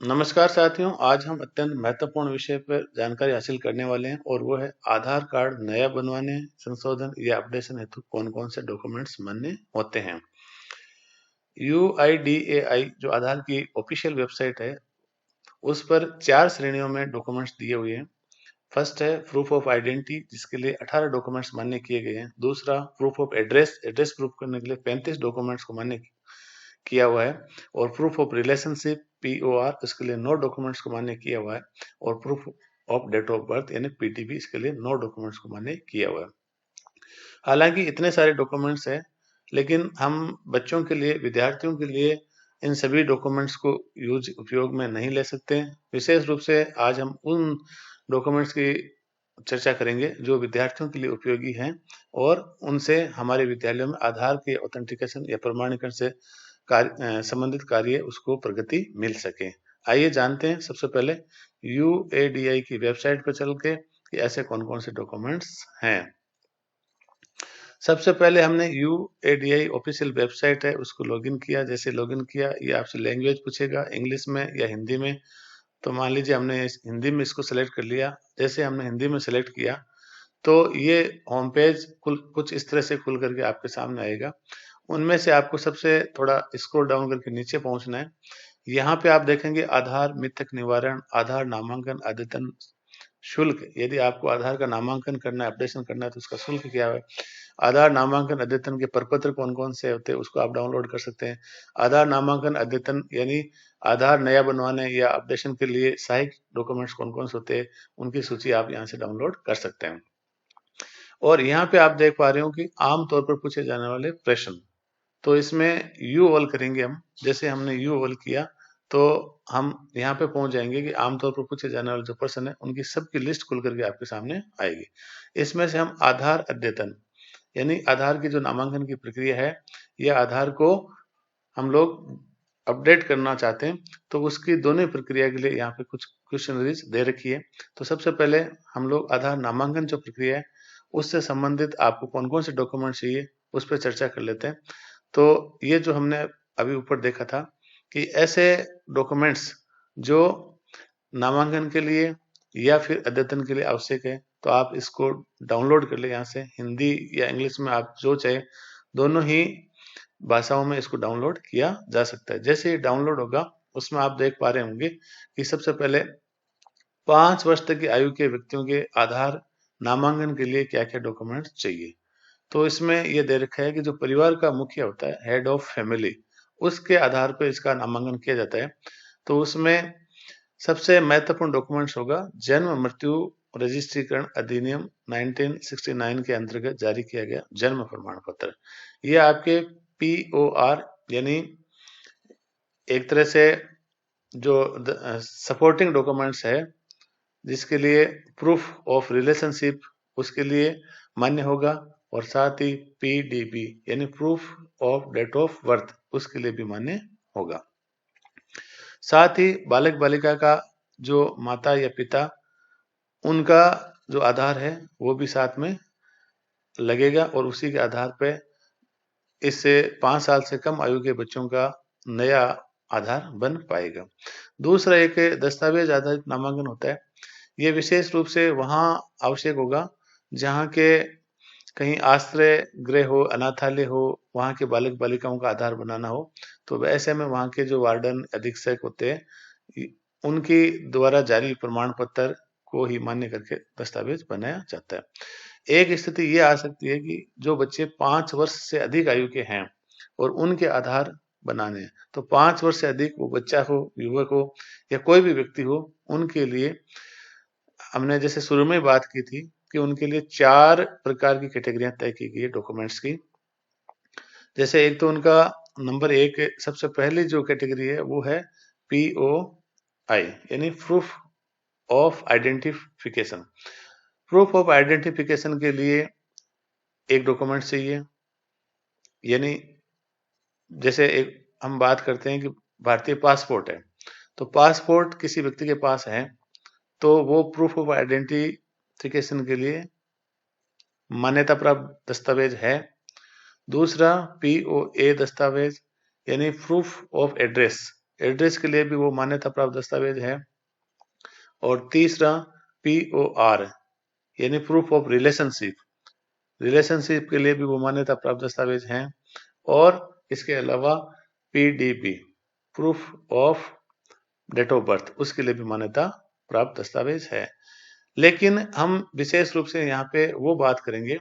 नमस्कार साथियों, आज हम अत्यंत महत्वपूर्ण विषय पर जानकारी हासिल करने वाले हैं और वो है आधार कार्ड नया बनवाने, संशोधन या अपडेशन हेतु कौन-कौन से डॉक्यूमेंट्स मान्य होते हैं। UIDAI जो आधार की ऑफिशियल वेबसाइट है, उस पर 4 श्रेणियों में डॉक्यूमेंट्स दिए हुए हैं। फर्स्ट है प्रूफ ऑफ आइडेंटिटी, जिसके लिए 18 डॉक्यूमेंट्स मान्य किए गए हैं। दूसरा proof of address, address proof करने के लिए 35 डॉक्यूमेंट्स को मान्य किया हुआ है। और प्रूफ ऑफ रिलेशनशिप POR, इसके लिए 9 डॉक्यूमेंट्स को मान्य किया हुआ है। और proof of date of birth यानी PDB, इसके लिए 9 डॉक्यूमेंट्स को मान्य किया हुआ है। हालांकि इतने सारे डॉक्यूमेंट्स हैं, लेकिन हम बच्चों के लिए, विद्यार्थियों के लिए इन सभी डॉक्यूमेंट्स को उपयोग में नहीं ले सकते। विशेष रूप से आज हम उन डॉक्यूमेंट्स की चर्चा करेंगे जो विद्यार्थियों के लिए उपयोगी हैं और उनसे हमारे विद्यालयों में आधार के ऑथेंटिकेशन या प्रमाणीकरण से संबंधित कार्य उसको प्रगति मिल सके। आइए जानते हैं सबसे पहले UADI की वेबसाइट पर चल के कि ऐसे कौन कौन से डॉक्यूमेंट्स हैं। सबसे पहले हमने UADI ऑफिशियल वेबसाइट है उसको लॉगिन किया। जैसे लॉगिन किया, ये आपसे लैंग्वेज पूछेगा, इंग्लिश में या हिंदी में। तो मान लीजिए हमने हिंदी में इसको सेलेक्ट कर लिया। जैसे हमने हिंदी में सेलेक्ट किया तो ये होम पेज कुछ इस तरह से खुल करके आपके सामने आएगा। उनमें से आपको सबसे थोड़ा स्क्रॉल डाउन करके नीचे पहुंचना है। यहाँ पे आप देखेंगे आधार मिथक निवारण, आधार नामांकन अद्यतन शुल्क। यदि आपको आधार का नामांकन करना है, अपडेशन करना है, तो उसका शुल्क क्या है। आधार नामांकन अद्यतन के प्रपत्र कौन कौन से होते हैं, उसको आप डाउनलोड कर सकते हैं। आधार नामांकन अद्यतन यानी आधार नया बनवाने या अपडेशन के लिए सहायक डॉक्यूमेंट्स कौन कौन से होते हैं, उनकी सूची आप यहाँ से डाउनलोड कर सकते हैं। और यहाँ पे आप देख पा रहे हो कि आमतौर पर पूछे जाने वाले प्रश्न, तो इसमें यू ऑल करेंगे हम। जैसे हमने यू ऑल किया तो हम यहाँ पे पहुंच जाएंगे कि आमतौर पर पूछे जाने वाले जो प्रश्न है उनकी सबकी लिस्ट खुल करके आपके सामने आएगी। इसमें से हम आधार अद्यतन यानी आधार की जो नामांकन की प्रक्रिया है या आधार को हम लोग अपडेट करना चाहते हैं, तो उसकी दोनों प्रक्रिया के लिए यहाँ पे कुछ क्वेश्चनरीज दे रखी है। तो सबसे पहले हम लोग आधार नामांकन जो प्रक्रिया है उससे संबंधित आपको कौन कौन से डॉक्यूमेंट चाहिए उस पर चर्चा कर लेते हैं। तो ये जो हमने अभी ऊपर देखा था कि ऐसे डॉक्यूमेंट्स जो नामांकन के लिए या फिर अद्यतन के लिए आवश्यक है, तो आप इसको डाउनलोड कर ले। यहाँ से हिंदी या इंग्लिश में आप जो चाहे, दोनों ही भाषाओं में इसको डाउनलोड किया जा सकता है। जैसे ये डाउनलोड होगा उसमें आप देख पा रहे होंगे कि सबसे पहले 5 वर्ष तक की आयु के व्यक्तियों के आधार नामांकन के लिए क्या क्या डॉक्यूमेंट्स चाहिए। तो इसमें यह दे रखा है कि जो परिवार का मुखिया होता है, हेड ऑफ फैमिली, उसके आधार पर इसका नामांकन किया जाता है। तो उसमें सबसे महत्वपूर्ण डॉक्यूमेंट्स होगा जन्म मृत्यु रजिस्ट्रीकरण अधिनियम 1969 के अंतर्गत जारी किया गया जन्म प्रमाण पत्र। यह आपके POR यानी एक तरह से जो सपोर्टिंग डॉक्यूमेंट्स है, जिसके लिए प्रूफ ऑफ रिलेशनशिप उसके लिए मान्य होगा। और साथ ही PDB यानी proof of date of birth उसके लिए भी मान्य होगा। साथ ही बालक बालिका का जो माता या पिता, उनका जो आधार है वो भी साथ में लगेगा और उसी के आधार पे इससे 5 साल से कम आयु के बच्चों का नया आधार बन पाएगा। दूसरा एक दस्तावेज आधारित नामांकन होता है। ये विशेष रूप से वहाँ आवश्यक होगा जहाँ के कहीं आश्रय गृह हो, अनाथालय हो, वहाँ के बालक बालिकाओं का आधार बनाना हो। तो ऐसे में वहाँ के जो वार्डन अधीक्षक होते हैं, उनकी द्वारा जारी प्रमाण पत्र को ही मान्य करके दस्तावेज बनाया जाता है। एक स्थिति ये आ सकती है कि जो बच्चे 5 वर्ष से अधिक आयु के हैं और उनके आधार बनाने हैं, तो 5 वर्ष से अधिक वो बच्चा हो, युवक हो या कोई भी व्यक्ति हो, उनके लिए हमने जैसे शुरू में बात की थी कि उनके लिए 4 प्रकार की कैटेगरियां तय की गई है डॉक्यूमेंट्स की। जैसे एक तो उनका नंबर 1 सबसे पहली जो कैटेगरी है वो है POI यानी proof of identification. Proof of identification के लिए एक डॉक्यूमेंट चाहिए। यानी जैसे एक हम बात करते हैं कि भारतीय पासपोर्ट है, तो पासपोर्ट किसी व्यक्ति के पास है तो वो प्रूफ ऑफ आइडेंटिफिकेशन के लिए मान्यता प्राप्त दस्तावेज है। दूसरा POA दस्तावेज यानी प्रूफ ऑफ एड्रेस, एड्रेस के लिए भी वो मान्यता प्राप्त दस्तावेज है। और तीसरा POR यानी प्रूफ ऑफ रिलेशनशिप, रिलेशनशिप के लिए भी वो मान्यता प्राप्त दस्तावेज हैं। और इसके अलावा PDB proof of date of birth, उसके लिए भी मान्यता प्राप्त दस्तावेज है। लेकिन हम विशेष रूप से यहाँ पे वो बात करेंगे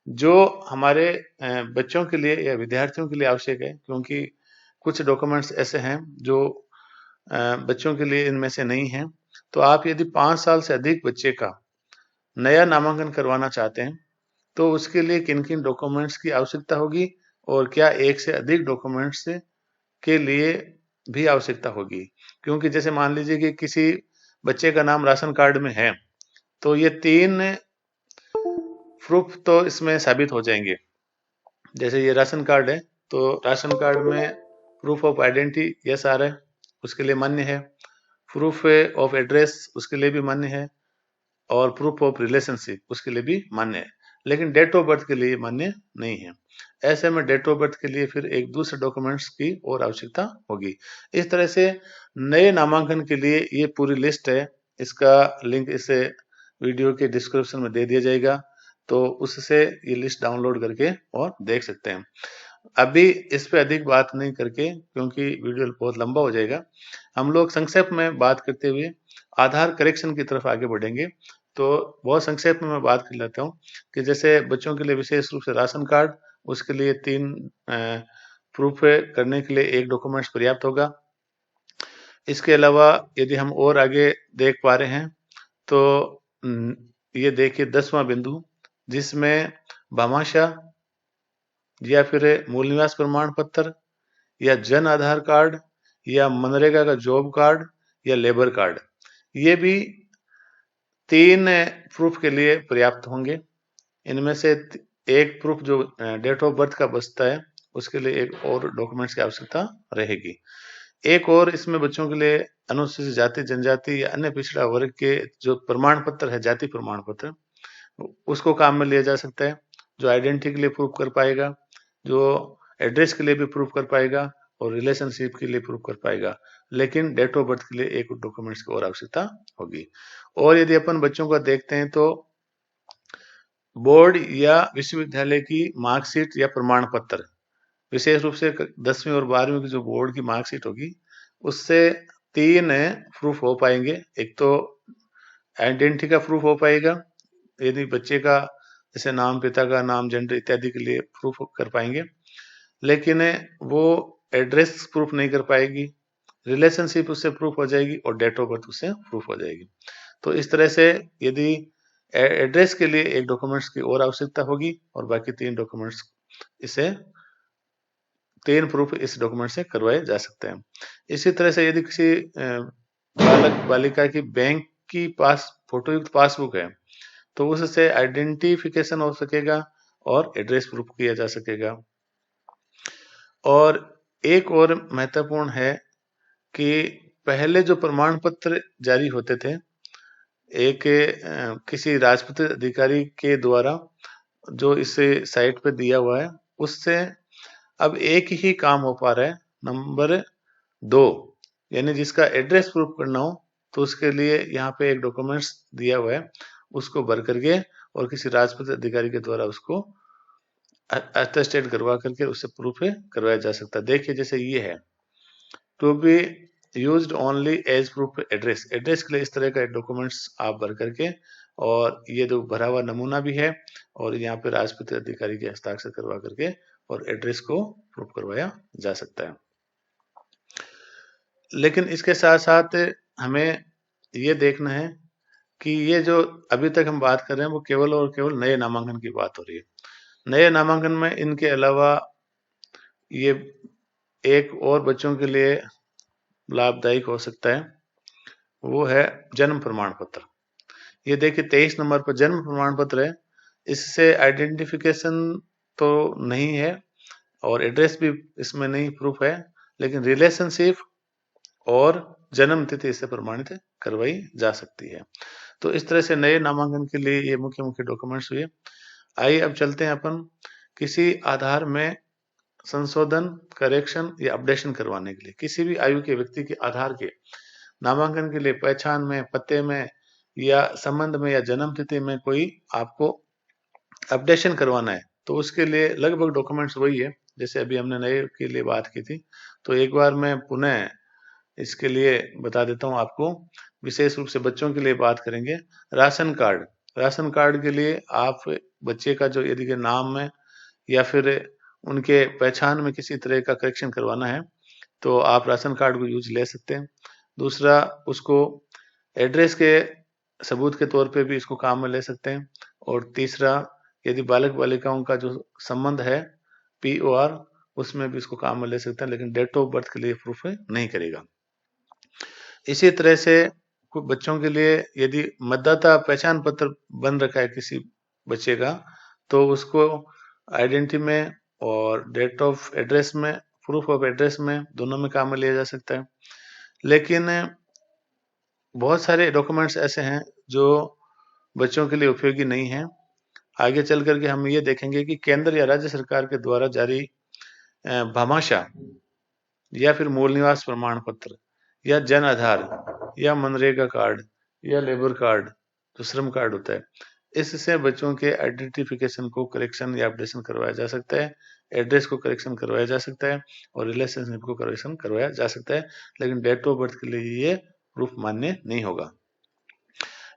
जो हमारे बच्चों के लिए या विद्यार्थियों के लिए आवश्यक है, क्योंकि कुछ डॉक्यूमेंट्स ऐसे हैं जो बच्चों के लिए इनमें से नहीं है। तो आप यदि 5 साल से अधिक बच्चे का नया नामांकन करवाना चाहते हैं तो उसके लिए किन किन डॉक्यूमेंट्स की आवश्यकता होगी और क्या एक से अधिक डॉक्यूमेंट्स के लिए भी आवश्यकता होगी। क्योंकि जैसे मान लीजिए कि किसी बच्चे का नाम राशन कार्ड में है तो ये 3 प्रूफ तो इसमें साबित हो जाएंगे। जैसे ये राशन कार्ड है तो राशन कार्ड में प्रूफ ऑफ आइडेंटिटी यस आ रहा है, उसके लिए मान्य है। प्रूफ ऑफ एड्रेस उसके लिए भी मान्य है और प्रूफ ऑफ रिलेशनशिप उसके लिए भी मान्य है। लेकिन डेट ऑफ बर्थ के लिए मान्य नहीं है। ऐसे में डेट ऑफ बर्थ के लिए फिर एक दूसरे डॉक्यूमेंट्स की और आवश्यकता होगी। इस तरह से नए नामांकन के लिए ये पूरी लिस्ट है, इसका लिंक इस वीडियो के डिस्क्रिप्शन में दे दिया जाएगा, तो उससे ये लिस्ट डाउनलोड करके और देख सकते हैं। अभी इस पे अधिक बात नहीं करके, क्योंकि वीडियो बहुत लंबा हो जाएगा, हम लोग संक्षेप में बात करते हुए आधार करेक्शन की तरफ आगे बढ़ेंगे। तो बहुत संक्षेप में मैं बात कर लेता हूँ कि जैसे बच्चों के लिए विशेष रूप से राशन कार्ड, उसके लिए 3 प्रूफ करने के लिए एक डॉक्यूमेंट्स पर्याप्त होगा। इसके अलावा यदि हम और आगे देख पा रहे हैं तो ये देखिए 10वां बिंदु, जिसमें भामाशाह या फिर मूल निवास प्रमाण पत्र या जन आधार कार्ड या मनरेगा का जॉब कार्ड या लेबर कार्ड, ये भी 3 प्रूफ के लिए पर्याप्त होंगे। इनमें से एक प्रूफ जो डेट ऑफ बर्थ का बचता है उसके लिए एक और डॉक्यूमेंट्स की आवश्यकता रहेगी। एक और इसमें बच्चों के लिए अनुसूचित जाति जनजाति या अन्य पिछड़ा वर्ग के जो प्रमाण पत्र है, जाति प्रमाण पत्र, उसको काम में लिया जा सकता है, जो आइडेंटिटी के लिए प्रूफ कर पाएगा, जो एड्रेस के लिए भी प्रूफ कर पाएगा और रिलेशनशिप के लिए प्रूफ कर पाएगा। लेकिन डेट ऑफ बर्थ के लिए एक डॉक्यूमेंट्स की और आवश्यकता होगी। और यदि अपन बच्चों को देखते हैं तो बोर्ड या विश्वविद्यालय की मार्कशीट या प्रमाण पत्र, विशेष रूप से 10वीं और 12वीं की जो बोर्ड की मार्कशीट होगी उससे 3 प्रूफ हो पाएंगे। एक तो आइडेंटिटी का प्रूफ हो पाएगा, यदि बच्चे का जैसे नाम, पिता का नाम, जेंडर इत्यादि के लिए प्रूफ कर पाएंगे, लेकिन वो एड्रेस प्रूफ नहीं कर पाएगी। रिलेशनशिप उससे प्रूफ हो जाएगी और डेट ऑफ बर्थ उससे प्रूफ हो जाएगी। तो इस तरह से यदि एड्रेस के लिए एक डॉक्यूमेंट्स की और आवश्यकता होगी और बाकी 3 डॉक्यूमेंट्स इसे 3 प्रूफ इस डॉक्यूमेंट से करवाए जा सकते हैं। इसी तरह से यदि किसी बालक बालिका की बैंक की फोटोयुक्त पासबुक है तो उससे आइडेंटिफिकेशन हो सकेगा और एड्रेस प्रूफ किया जा सकेगा। और एक और महत्वपूर्ण है कि पहले जो प्रमाण पत्र जारी होते थे एक किसी राजपत्रित अधिकारी के द्वारा, जो इस साइट पे दिया हुआ है, उससे अब एक ही काम हो पा रहा है, नंबर 2, यानी जिसका एड्रेस प्रूफ करना हो तो उसके लिए यहाँ पे एक डॉक्यूमेंट्स दिया हुआ है, उसको भर करके और किसी राजपत्रित अधिकारी के द्वारा उसको अटेस्टेड करवा करके उससे प्रूफ करवाया जा सकता है। देखिए जैसे ये है, to be used only as proof address, address के लिए इस तरह का डॉक्यूमेंट्स आप भर करके, और ये जो भरा हुआ नमूना भी है और यहाँ पे राजपत्रित अधिकारी के हस्ताक्षर करवा करके और एड्रेस को प्रूफ करवाया जा सकता है। लेकिन इसके साथ साथ हमें ये देखना है कि ये जो अभी तक हम बात कर रहे हैं वो केवल और केवल नए नामांकन की बात हो रही है। नए नामांकन में इनके अलावा ये एक और बच्चों के लिए लाभदायक हो सकता है, वो है जन्म प्रमाण पत्र। ये देखिए 23 नंबर पर जन्म प्रमाण पत्र है, इससे आइडेंटिफिकेशन तो नहीं है और एड्रेस भी इसमें नहीं प्रूफ है, लेकिन रिलेशनशिप और जन्म तिथि इससे प्रमाणित करवाई जा सकती है। तो इस तरह से नए नामांकन के लिए ये मुख्य मुख्य डॉक्यूमेंट्स हुए। आइए अब चलते हैं अपन किसी आधार में संशोधन, करेक्शन या अपडेशन करवाने के लिए किसी भी आयु के व्यक्ति के आधार के नामांकन के लिए पहचान में, पते में या संबंध में या जन्म तिथि में कोई आपको अपडेशन करवाना है तो उसके लिए लगभग डॉक्यूमेंट्स वही है जैसे अभी हमने नए के लिए बात की थी। तो एक बार मैं पुनः इसके लिए बता देता हूँ आपको। विशेष रूप से बच्चों के लिए बात करेंगे। राशन कार्ड, राशन कार्ड के लिए आप बच्चे का जो यदि के नाम में या फिर उनके पहचान में किसी तरह का करेक्शन करवाना है तो आप राशन कार्ड को यूज ले सकते हैं। दूसरा, उसको एड्रेस के सबूत के तौर पे भी इसको काम में ले सकते हैं। और तीसरा, यदि बालक बालिकाओं का जो संबंध है POR, उसमें भी इसको काम में ले सकते हैं, लेकिन डेट ऑफ बर्थ के लिए प्रूफ नहीं करेगा। इसी तरह से कुछ बच्चों के लिए यदि मतदाता पहचान पत्र बन रखा है किसी बच्चे का तो उसको आइडेंटिटी में और डेट ऑफ एड्रेस में, प्रूफ ऑफ एड्रेस में, दोनों में काम में लिया जा सकता है। लेकिन बहुत सारे डॉक्यूमेंट्स ऐसे हैं जो बच्चों के लिए उपयोगी नहीं हैं। आगे चल करके हम ये देखेंगे कि केंद्र या राज्य सरकार के द्वारा जारी भामाशाह या फिर मूल निवास प्रमाण पत्र या जन आधार या मनरेगा कार्ड या लेबर कार्ड जो श्रम कार्ड होता है, इससे बच्चों के आइडेंटिफिकेशन को करेक्शन या अपडेशन करवाया जा सकता है, एड्रेस को करेक्शन करवाया जा सकता है और रिलेशनशिप को करेक्शन करवाया जा सकता है। लेकिन डेट ऑफ बर्थ के लिए ये प्रूफ मान्य नहीं होगा।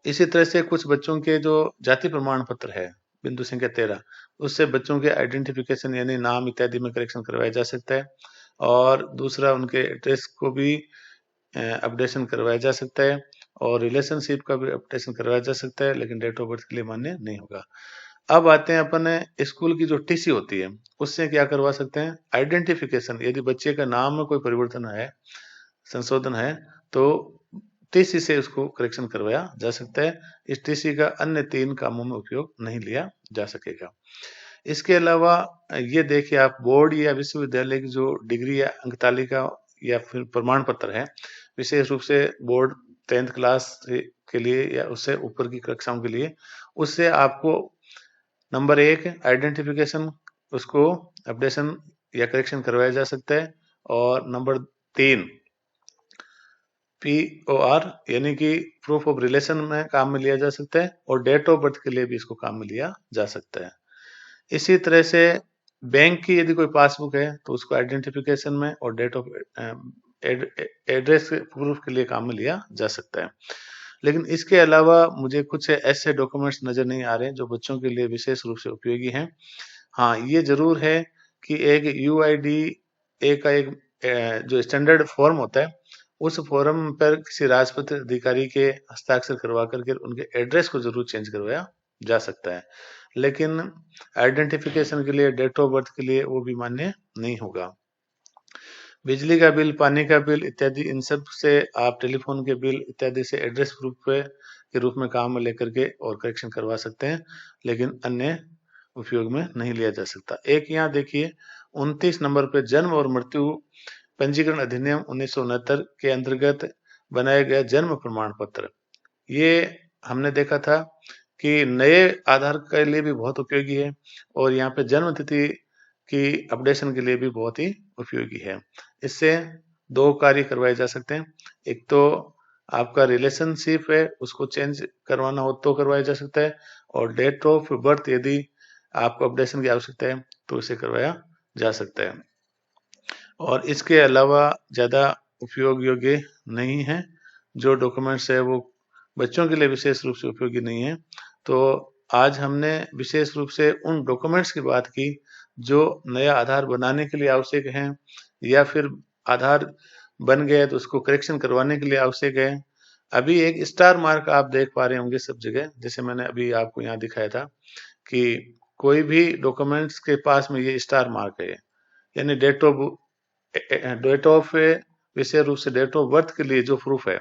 इसी तरह से कुछ बच्चों के जो जाति प्रमाण पत्र है बिंदु संख्या 13, उससे बच्चों के आइडेंटिफिकेशन यानी नाम इत्यादि में करेक्शन करवाया जा सकता है। और दूसरा, उनके एड्रेस को भी अपडेशन करवाया जा सकता है और रिलेशनशिप का भी अपडेशन करवाया जा सकता है, लेकिन डेट ऑफ बर्थ के लिए मान्य नहीं होगा। अब आते हैं अपन स्कूल की जो TC होती है उससे क्या करवा सकते हैं। आइडेंटिफिकेशन, यदि बच्चे का नाम में कोई परिवर्तन है, संशोधन है, तो TC से उसको करेक्शन करवाया जा सकता है। इस TC का अन्य 3 कामों में उपयोग नहीं लिया जा सकेगा। इसके अलावा ये देखिए, आप बोर्ड या विश्वविद्यालय की जो डिग्री या अंक तालिका या फिर प्रमाण पत्र है, विशेष रूप से बोर्ड 10th क्लास के लिए या उससे ऊपर की कक्षाओं के लिए, उससे आपको नंबर 1 आइडेंटिफिकेशन, उसको अपडेशन या करेक्शन करवाया जा सकता है। और नंबर 3 POR यानी कि प्रूफ ऑफ रिलेशन में काम में लिया जा सकता है और डेट ऑफ बर्थ के लिए भी इसको काम में लिया जा सकता है। इसी तरह से बैंक की यदि कोई पासबुक है तो उसको आइडेंटिफिकेशन में और डेट ऑफ एड्रेस प्रूफ के लिए काम में लिया जा सकता है। लेकिन इसके अलावा मुझे कुछ ऐसे डॉक्यूमेंट्स नजर नहीं आ रहे जो बच्चों के लिए विशेष रूप से उपयोगी हैं। हाँ, ये जरूर है कि एक UIDA का एक जो स्टैंडर्ड फॉर्म होता है, उस फॉर्म पर किसी राजपत्र अधिकारी के हस्ताक्षर करवा करके उनके एड्रेस को जरूर चेंज करवाया जा सकता है, लेकिन आइडेंटिफिकेशन के लिए, डेट ऑफ बर्थ के लिए वो भी मान्य नहीं होगा। बिजली का बिल, पानी का बिल इत्यादि, इन सब से आप टेलीफोन के बिल इत्यादि से एड्रेस प्रूफ के रूप में काम में लेकर के और करेक्शन करवा सकते हैं, लेकिन अन्य उपयोग में नहीं लिया जा सकता। एक यहाँ देखिए 29 नंबर पे जन्म और मृत्यु पंजीकरण अधिनियम 1969 के अंतर्गत बनाया गया जन्म प्रमाण पत्र, ये हमने देखा था कि नए आधार के लिए भी बहुत उपयोगी है और यहाँ पे जन्म तिथि की अपडेशन के लिए भी बहुत ही उपयोगी है। इससे 2 कार्य करवाए जा सकते हैं। एक तो आपका रिलेशनशिप है उसको चेंज करवाना हो तो करवाया जा सकता है, और डेट ऑफ बर्थ यदि आपको अपडेशन की आवश्यकता है तो इसे करवाया जा सकता है। और इसके अलावा ज्यादा उपयोग योग्य नहीं है। जो डॉक्यूमेंट्स है वो बच्चों के लिए विशेष रूप से उपयोगी नहीं है। तो आज हमने विशेष रूप से उन डॉक्यूमेंट्स की बात की जो नया आधार बनाने के लिए आवश्यक हैं या फिर आधार बन गया तो उसको करेक्शन करवाने के लिए आवश्यक है। अभी एक स्टार मार्क आप देख पा रहे होंगे सब जगह, जैसे मैंने अभी आपको यहाँ दिखाया था कि कोई भी डॉक्यूमेंट्स के पास में ये स्टार मार्क है, यानी डेट ऑफ विशेष रूप से डेट ऑफ बर्थ के लिए जो प्रूफ है,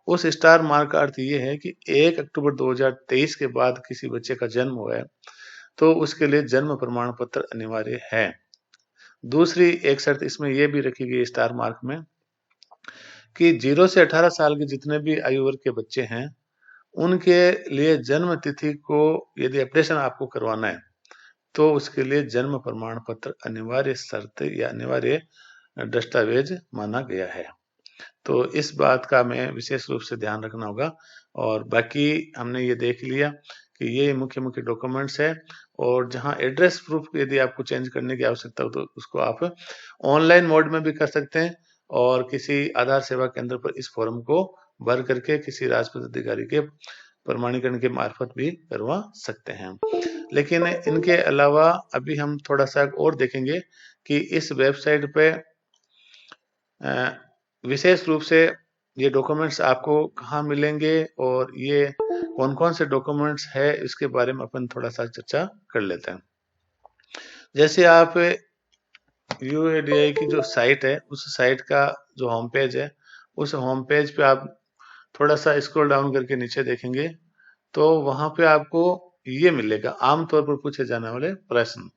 उस स्टार मार्क का अर्थ ये है कि 1 अक्टूबर 2023 के बाद किसी बच्चे का जन्म हुआ है तो उसके लिए जन्म प्रमाण पत्र अनिवार्य है। दूसरी एक शर्त इसमें यह भी रखी गई स्टार मार्क में कि 0 से 18 साल के जितने भी आयु वर्ग के बच्चे हैं उनके लिए जन्म तिथि को यदि अपडेशन आपको करवाना है तो उसके लिए जन्म प्रमाण पत्र अनिवार्य शर्त या अनिवार्य दस्तावेज माना गया है। तो इस बात का हमें विशेष रूप से ध्यान रखना होगा। और बाकी हमने ये देख लिया कि ये मुख्य मुख्य डॉक्यूमेंट्स है, और जहां एड्रेस प्रूफ यदि आपको चेंज करने की आवश्यकता हो तो उसको आप ऑनलाइन मोड में भी कर सकते हैं, और किसी आधार सेवा केंद्र पर इस फॉर्म को भर करके किसी राजपत्र अधिकारी के प्रमाणीकरण के मार्फत भी करवा सकते हैं। लेकिन इनके अलावा अभी हम थोड़ा सा और देखेंगे कि इस वेबसाइट पे विशेष रूप से ये डॉक्यूमेंट्स आपको कहाँ मिलेंगे और ये कौन कौन से डॉक्यूमेंट्स है, इसके बारे में अपन थोड़ा सा चर्चा कर लेते हैं। जैसे आप यूएडीआई की जो साइट है, उस साइट का जो होम पेज है, उस होम पेज पे आप थोड़ा सा स्क्रॉल डाउन करके नीचे देखेंगे तो वहां पे आपको ये मिलेगा, आमतौर पर पूछे जाने वाले प्रश्न।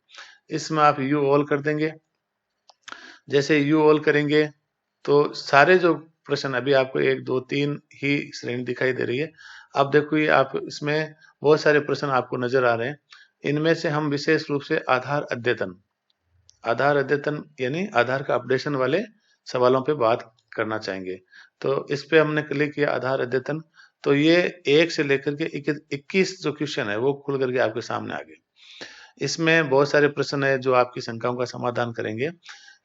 इसमें आप यू ऑल कर देंगे। जैसे यू ऑल करेंगे तो सारे जो प्रश्न, अभी आपको 1 2 3 ही श्रेणी दिखाई दे रही है। अब देखो ये आप इसमें बहुत सारे प्रश्न आपको नजर आ रहे हैं। इनमें से हम विशेष रूप से आधार अद्यतन यानी आधार का अपडेशन वाले सवालों पे बात करना चाहेंगे। तो इस पे हमने क्लिक किया आधार अद्यतन, तो ये 1 से लेकर के 21 जो क्वेश्चन है वो खुल करके आपके सामने आ गए। इसमें बहुत सारे प्रश्न है जो आपकी शंकाओं का समाधान करेंगे,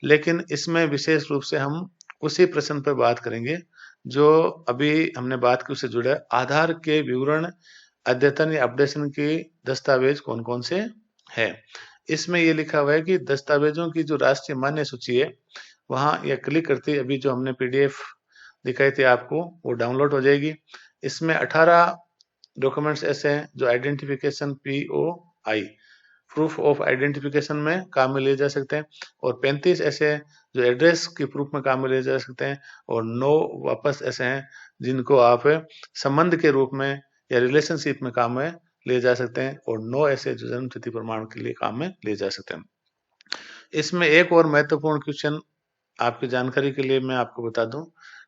लेकिन इसमें विशेष रूप से हम उसी प्रश्न पर बात करेंगे जो अभी हमने बात की, उससे जुड़ा आधार के विवरण अद्यतन या अपडेशन की दस्तावेज कौन कौन से है। इसमें ये लिखा हुआ है कि दस्तावेजों की जो राष्ट्रीय मान्य सूची है, वहां यह क्लिक करते ही अभी जो हमने पीडीएफ दिखाई थी आपको, वो डाउनलोड हो जाएगी। इसमें 18 डॉक्यूमेंट्स ऐसे हैं जो identification POI proof of identification में काम में लिए जा सकते हैं, और 35 ऐसे हैं जो एड्रेस की प्रूफ में काम में लिए जा सकते हैं, और 9 वापस ऐसे हैं जिनको आप संबंध के रूप में या रिलेशनशिप में काम में लिए जा सकते हैं, और 9 ऐसे जो जन्म तिथि प्रमाण के लिए काम में लिए जा सकते हैं। इसमें एक और महत्वपूर्ण क्वेश्चन आपकी जानकारी के लिए मैं आपको बता दूं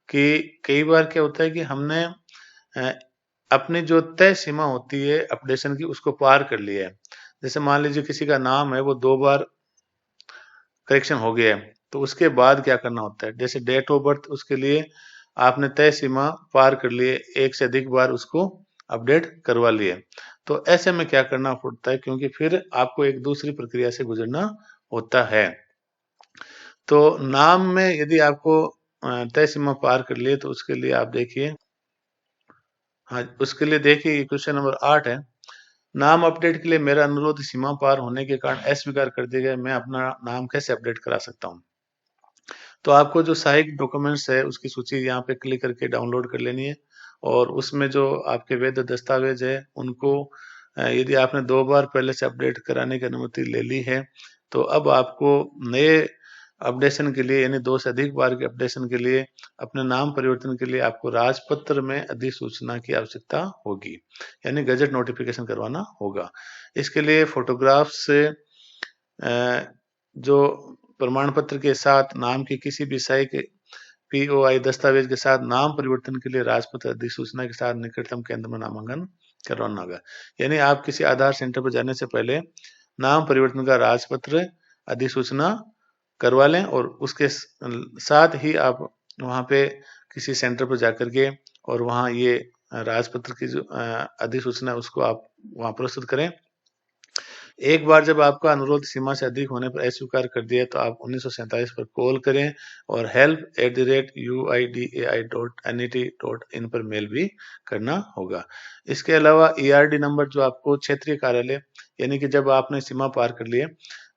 कि कई बार क्या होता है कि हमने अपनी जो तय सीमा होती है अपडेशन की, उसको पार कर लिया है। जैसे मान लीजिए किसी का नाम है वो 2 बार करेक्शन हो गया है, तो उसके बाद क्या करना होता है। जैसे डेट ऑफ बर्थ, उसके लिए आपने तय सीमा पार कर लिए, 1 से अधिक बार उसको अपडेट करवा लिए, तो ऐसे में क्या करना पड़ता है, क्योंकि फिर आपको एक दूसरी प्रक्रिया से गुजरना होता है। तो नाम में यदि आपको तय सीमा पार कर लिए तो उसके लिए आप देखिए, हाँ उसके लिए देखिए क्वेश्चन नंबर 8 है। नाम अपडेट के लिए मेरा अनुरोध सीमा पार होने के कारण अस्वीकार कर दिया गया, मैं अपना नाम कैसे अपडेट करा सकता हूँ। तो आपको जो सहायक डॉक्यूमेंट्स है उसकी सूची यहाँ पे क्लिक करके डाउनलोड कर लेनी है, और उसमें जो आपके वैध दस्तावेज है उनको यदि आपने 2 बार पहले से अपडेट कराने की अनुमति ले ली है, तो अब आपको नए अपडेशन के लिए यानी 2 से अधिक बार के अपडेशन के लिए अपने नाम परिवर्तन के लिए आपको राजपत्र में अधिसूचना की आवश्यकता होगी, यानी गजट नोटिफिकेशन करवाना होगा। इसके लिए फोटोग्राफ से जो प्रमाण पत्र के साथ नाम की किसी भी सहायक POI दस्तावेज के साथ नाम परिवर्तन के लिए राजपत्र अधिसूचना के साथ निकटतम केंद्र में नामांकन करवाना होगा। यानी आप किसी आधार सेंटर पर जाने से पहले नाम परिवर्तन का राजपत्र अधिसूचना करवा लें, और उसके साथ ही आप वहां पे किसी सेंटर पर जाकर के और वहां ये राजपत्र की जो अधिसूचना है उसको आप वहां प्रस्तुत करें। एक बार जब आपका अनुरोध सीमा से अधिक होने पर अस्वीकार कर दिया तो आप 1947 पर कॉल करें और help@uidai.net.in पर मेल भी करना होगा। इसके अलावा ERD नंबर जो आपको क्षेत्रीय कार्यालय, यानी कि जब आपने सीमा पार कर लिए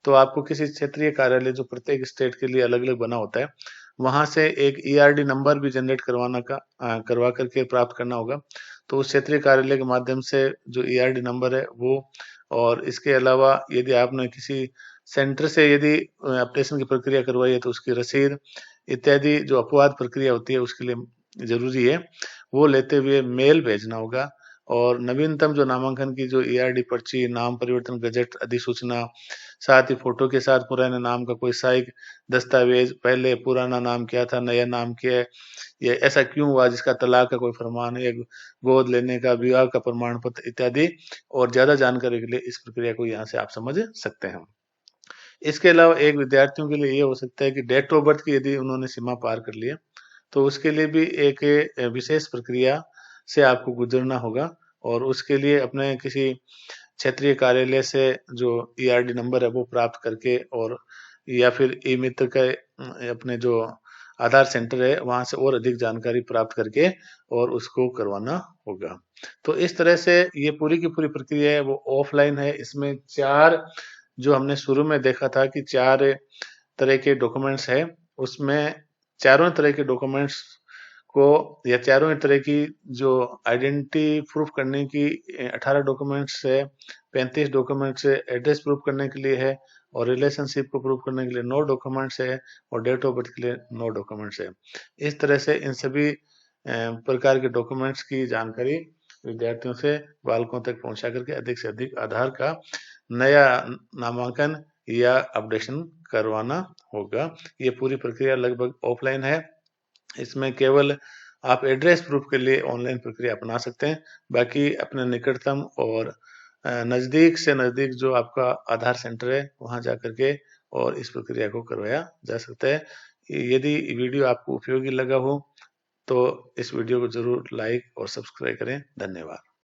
तो आपको किसी क्षेत्रीय कार्यालय जो प्रत्येक स्टेट के लिए अलग अलग बना होता है, वहां से एक ERD नंबर भी जनरेट करवा करके प्राप्त करना होगा। तो उस क्षेत्रीय कार्यालय के माध्यम से जो ERD नंबर है वो, और इसके अलावा यदि आपने किसी सेंटर से यदि अपडेशन की प्रक्रिया करवाई है तो उसकी रसीद इत्यादि जो अपवाद प्रक्रिया होती है उसके लिए जरूरी है, वो लेते हुए मेल भेजना होगा। और नवीनतम जो नामांकन की जो ईआरडी पर्ची, नाम परिवर्तन गजट अधिसूचना, साथ ही फोटो के साथ पुराने नाम का कोई सहायक दस्तावेज, पहले पुराना नाम क्या था, नया नाम क्या है, या ऐसा क्यों हुआ, जिसका तलाक का कोई फरमान है, गोद लेने का, विवाह का प्रमाण पत्र इत्यादि। और ज्यादा जानकारी के लिए इस प्रक्रिया को यहाँ से आप समझ सकते हैं। इसके अलावा एक विद्यार्थियों के लिए ये हो सकता है कि डेट ऑफ बर्थ की यदि उन्होंने सीमा पार कर लिया, तो उसके लिए भी एक विशेष प्रक्रिया से आपको गुजरना होगा। और उसके लिए अपने किसी क्षेत्रीय कार्यालय से जो ईआरडी नंबर है वो प्राप्त करके, और या फिर ई मित्र के अपने जो आधार सेंटर है वहां से और अधिक जानकारी प्राप्त करके और उसको करवाना होगा। तो इस तरह से ये पूरी की पूरी प्रक्रिया है वो ऑफलाइन है। इसमें 4 जो हमने शुरू में देखा था कि 4 तरह के डॉक्यूमेंट्स है, उसमें चारों तरह के डॉक्यूमेंट्स को या चारों तरह की जो आइडेंटिटी प्रूफ करने की 18 डॉक्यूमेंट्स है, 35 डॉक्यूमेंट्स है, एड्रेस प्रूफ करने के लिए है, और रिलेशनशिप को प्रूफ करने के लिए 9 डॉक्यूमेंट्स है, और डेट ऑफ बर्थ के लिए 9 डॉक्यूमेंट्स है। इस तरह से इन सभी प्रकार के डॉक्यूमेंट्स की जानकारी विद्यार्थियों से बालकों तक पहुंचा करके अधिक से अधिक आधार का नया नामांकन या अपडेशन करवाना होगा। ये पूरी प्रक्रिया लगभग ऑफलाइन है। इसमें केवल आप एड्रेस प्रूफ के लिए ऑनलाइन प्रक्रिया अपना सकते हैं। बाकी अपने निकटतम और नजदीक से नजदीक जो आपका आधार सेंटर है वहां जाकर के और इस प्रक्रिया को करवाया जा सकता है। यदि वीडियो आपको उपयोगी लगा हो तो इस वीडियो को जरूर लाइक और सब्सक्राइब करें। धन्यवाद।